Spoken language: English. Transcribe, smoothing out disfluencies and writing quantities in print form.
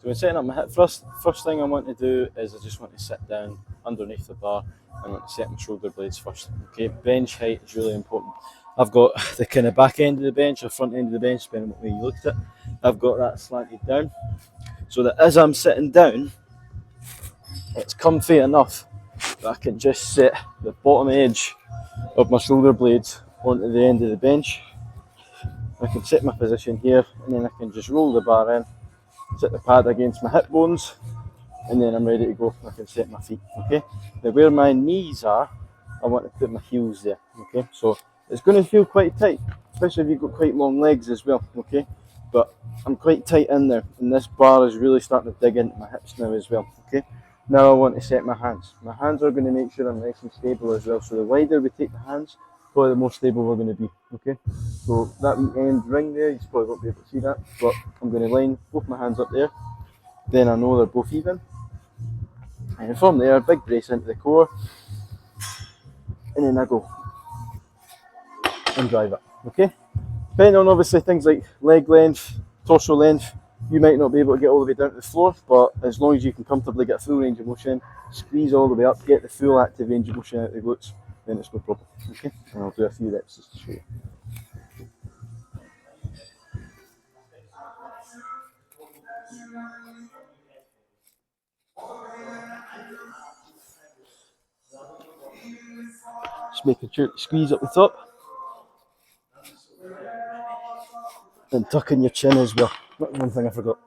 So when setting up my hip thrust, first thing I want to do is I just want to sit down underneath the bar and I want to set my shoulder blades first. Okay, bench height is really important. I've got the kind of back end of the bench or front end of the bench, depending on what way you look at it. I've got that slanted down so that as I'm sitting down, it's comfy enough that I can just set the bottom edge of my shoulder blades onto the end of the bench. I can set my position here and then I can just roll the bar in, set the pad against my hip bones, and then I'm ready to go. I can set my feet, okay? Now where my knees are, I want to put my heels there, okay? So it's going to feel quite tight, especially if you've got quite long legs as well, okay? But I'm quite tight in there, and this bar is really starting to dig into my hips now as well, okay? Now I want to set my hands. My hands are going to make sure I'm nice and stable as well. So the wider we take the hands, probably the more stable we're going to be, okay? So that end ring there, you probably won't be able to see that, but I'm going to line both my hands up there. Then I know they're both even. And from there, big brace into the core. And then I go and drive it, okay? Depending on obviously things like leg length, torso length, you might not be able to get all the way down to the floor, but as long as you can comfortably get full range of motion, squeeze all the way up, get the full active range of motion out of the glutes, then it's no problem, okay? And I'll do a few reps just to show you. Just making sure to squeeze up the top. And tuck in your chin as well. That's one thing I forgot.